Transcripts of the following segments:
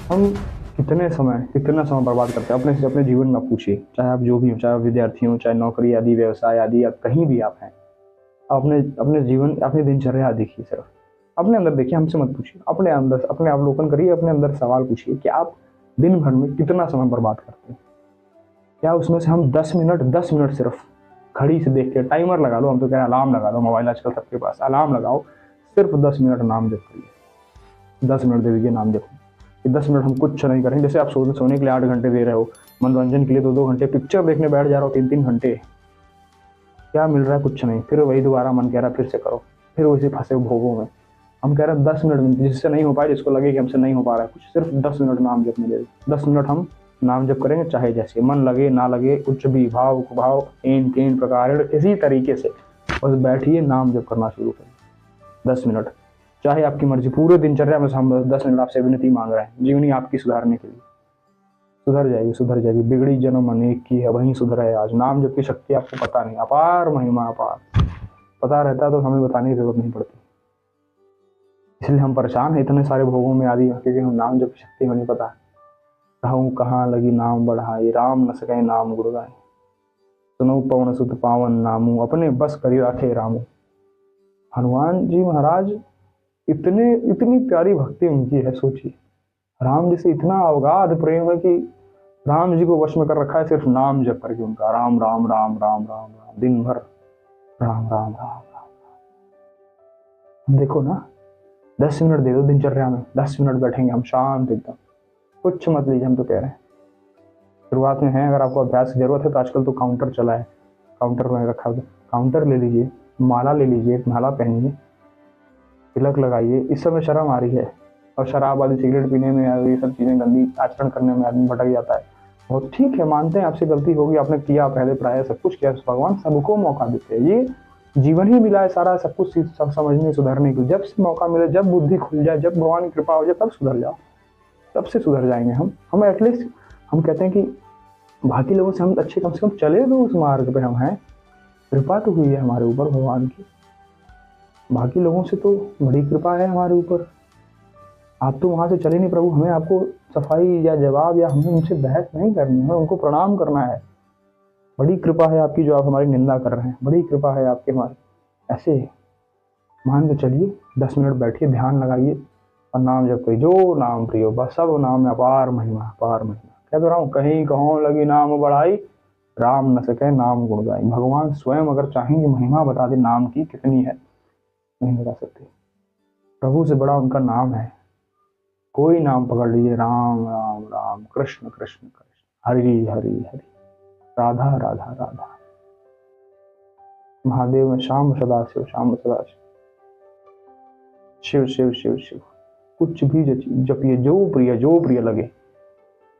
हम कितना समय बर्बाद करते हैं अपने से। अपने जीवन में आप पूछिए, चाहे आप जो भी हो, चाहे आप विद्यार्थी हो, चाहे नौकरी आदि, व्यवसाय आदि, या कहीं भी आप हैं, अपने अपने जीवन, अपनी दिनचर्या देखिए, सिर्फ अपने अंदर देखिए, हमसे मत पूछिए। अपने अंदर अपने अवलोकन करिए, अपने अंदर सवाल पूछिए कि आप दिन भर में कितना समय बर्बाद करते हैं। क्या उसमें से हम 10 मिनट सिर्फ घड़ी से देख के, टाइमर लगा लो, हम तो कह रहे हैं अलार्म लगा दो, मोबाइल आजकल सबके पास, अलार्म लगाओ, सिर्फ 10 मिनट नाम जप करिए। 10 मिनट दे दीजिए नाम जप कि 10 मिनट हम कुछ नहीं करेंगे। जैसे आप सोने के लिए 8 घंटे दे रहे हो, मनोरंजन के लिए 2-2 घंटे, पिक्चर देखने बैठ जा रहे हो 3-3 घंटे, क्या मिल रहा है? कुछ नहीं। फिर वही दोबारा मन कह रहा है फिर से करो, फिर वैसे फंसे भोगों में। हम कह रहे हैं 10 मिनट में, जिससे नहीं हो पाए, जिसको लगे कि हमसे नहीं हो पा रहा है कुछ, सिर्फ 10 मिनट नाम जप में दे दो। 10 मिनट हम नाम जप करेंगे, चाहे जैसे मन लगे ना लगे, कुछ भी भाव कुभाव, इन तीन प्रकार किसी तरीके से बस बैठिए, नाम जप करना शुरू करिए। 10 मिनट, चाहे आपकी मर्जी, पूरे दिनचर्या में हम 10 मिनट आपसे विनती मांग रहे हैं, जीवनी आपकी सुधारने के लिए। सुधर जाएगी, सुधर जाएगी। बिगड़ी जन्म अनेक की है, वहीं सुधर है आज। नाम जप की शक्ति आपको पता नहीं, अपार महिमा अपार। पता रहता तो हमें बताने की जरूरत नहीं पड़ती। इसलिए हम परेशान हैं इतने सारे भोगों में आदि, क्योंकि हम नाम जप की शक्ति हमें नहीं पता। कहूँ कहाँ लगी नाम बढ़ाई, राम न सके नाम गुण गाए। सुनो पवन सुत पावन नामू, अपने बस करी राखे रामू। हनुमान जी महाराज, इतनी प्यारी भक्ति उनकी है, सोचिए। राम जी से इतना अवगाध प्रेम है कि राम जी को वश में कर रखा है सिर्फ नाम जप करके उनका। राम राम राम राम राम राम, दिन भर राम राम राम राम। देखो ना, 10 मिनट दे दो दिनचर्या में, 10 मिनट बैठेंगे हम शांत एकदम, कुछ मत लीजिए, हम तो कह रहे हैं। शुरुआत में है, अगर आपको अभ्यास की जरूरत है तो आजकल तो काउंटर चला है, काउंटर में रखा हुआ, काउंटर ले लीजिए, माला ले लीजिए, माला पहनिए, तिलक लगाइए। इस समय शर्म आ रही है, और शराब आदि, सिगरेट पीने में, ये सब चीजें गंदी आचरण करने में आदमी भटक जाता है। बहुत ठीक है, मानते हैं आपसे गलती होगी, आपने किया पहले, प्राय सब कुछ किया, भगवान सबको मौका देते हैं। ये जीवन ही मिला है सारा, सब कुछ सब समझने सुधरने के लिए। जब से मौका मिले, जब बुद्धि खुल जाए, जब भगवान की कृपा हो जाए, तब सुधर जाओ, तब से सुधर जाएंगे हम एटलीस्ट। हम कहते हैं कि बाकी लोगों से हम अच्छे, कम से कम चले तो उस मार्ग पे हम हैं। कृपा तो हुई है हमारे ऊपर भगवान की, बाकी लोगों से तो बड़ी कृपा है हमारे ऊपर। आप तो वहां से चले नहीं प्रभु, हमें आपको सफाई या जवाब, या हमें उनसे बहस नहीं करनी, हमें उनको प्रणाम करना है। बड़ी कृपा है आपकी जो आप हमारी निंदा कर रहे हैं, बड़ी कृपा है आपके हमारे। ऐसे मान के चलिए, 10 मिनट बैठिए, ध्यान लगाइए और नाम जप करिए, जो नाम प्रिय हो। बस सब नाम में अपार महिमा, अपार महिमा। कह तो रहा हूँ, कहीं कहो लगी नाम बढ़ाई, राम न सके नाम गुण गाई। भगवान स्वयं अगर चाहेंगे महिमा बता दे नाम की कितनी है, नहीं बता सकते। प्रभु से बड़ा उनका नाम है। कोई नाम पकड़ लीजिए, राम राम राम, कृष्ण कृष्ण कृष्ण, हरि हरि हरि, राधा राधा राधा, महादेव में श्याम सदा शिव, श्याम सदा शिव, शिव शिव शिव शिव। कुछ भी जपिए, जो प्रिय लगे,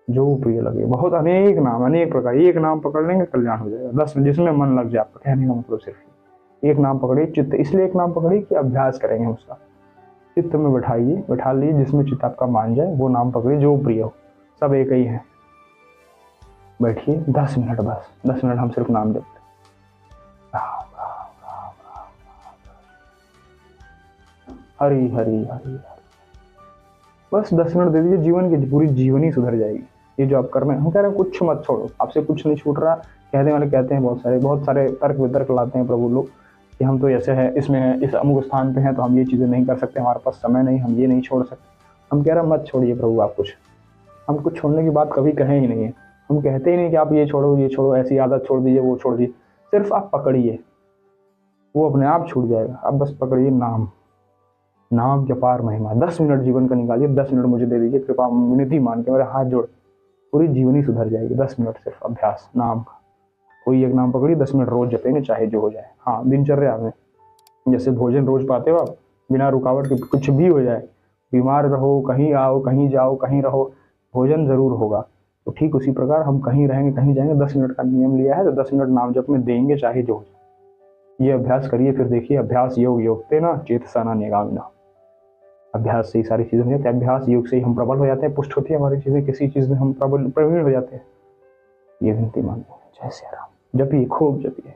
जो प्रिय लगे। बहुत अनेक नाम, अनेक प्रकार, एक नाम पकड़ लेंगे कल्याण हो जाएगा। 10 जिसमें मन लग जाए। आपका कहने का मतलब सिर्फ एक नाम पकड़िए, चित्त इसलिए एक नाम पकड़िए कि अभ्यास करेंगे उसका। चित्त में बैठा लीजिए, जिसमें चित्त आपका मान जाए वो नाम पकड़िए, जो प्रिय हो। सब एक ही है। बैठिए 10 मिनट, बस 10 मिनट हम सिर्फ नाम जपते, राम राम राम राम, हरि हरि हरि। बस 10 मिनट दे दीजिए, जीवन की पूरी जीवन ही सुधर जाएगी। ये जो आप कर रहे हैं, हम कह रहे हैं कुछ मत छोड़ो, आपसे कुछ नहीं छूट रहा। कहने वाले कहते हैं, बहुत सारे तर्क वितर्क लाते हैं प्रभु लोग कि हम तो ऐसे हैं, इसमें है, इस अमुक स्थान पे हैं, तो हम ये चीजें नहीं कर सकते, हमारे पास समय नहीं, हम ये नहीं छोड़ सकते। हम कह रहे हैं मत छोड़िए प्रभु आप कुछ। हम कुछ छोड़ने की बात कभी कहे ही नहीं है। हम कहते ही नहीं कि आप ये छोड़ो, ऐसी आदत छोड़ दीजिए, वो छोड़ दीजिए। सिर्फ आप पकड़िए, वो अपने आप छूट जाएगा। आप बस पकड़िए नाम, नाम के पार महिमा। 10 मिनट जीवन का निकालिए, 10 मिनट मुझे दे दीजिए, कृपा विनती मान के मेरे हाथ जोड़, पूरी जीवन ही सुधर जाएगी। 10 मिनट सिर्फ अभ्यास नाम का। कोई एक नाम पकड़िए, 10 मिनट रोज जपेंगे, चाहे जो हो जाए। हाँ, दिनचर्या में जैसे भोजन रोज पाते हो आप, बिना रुकावट के, कुछ भी हो जाए, बीमार रहो, कहीं आओ, कहीं जाओ, कहीं रहो, भोजन जरूर होगा। तो ठीक उसी प्रकार हम कहीं रहेंगे, कहीं जाएंगे, 10 मिनट का नियम लिया है, तो 10 मिनट नाम जप में देंगे, चाहे जो हो जाए। ये अभ्यास करिए, फिर देखिए। अभ्यास योग योगते ना चेतसा न निगामिना। अभ्यास से ही सारी चीजें हो जाती है। अभ्यास योग से ही हम प्रबल हो जाते हैं, पुष्ट होती है हमारी चीजें, किसी चीज में हम प्रबल प्रवीण हो जाते हैं। ये विनती मांगते हैं। जय श्री राम। जपिए, खूब जपिए।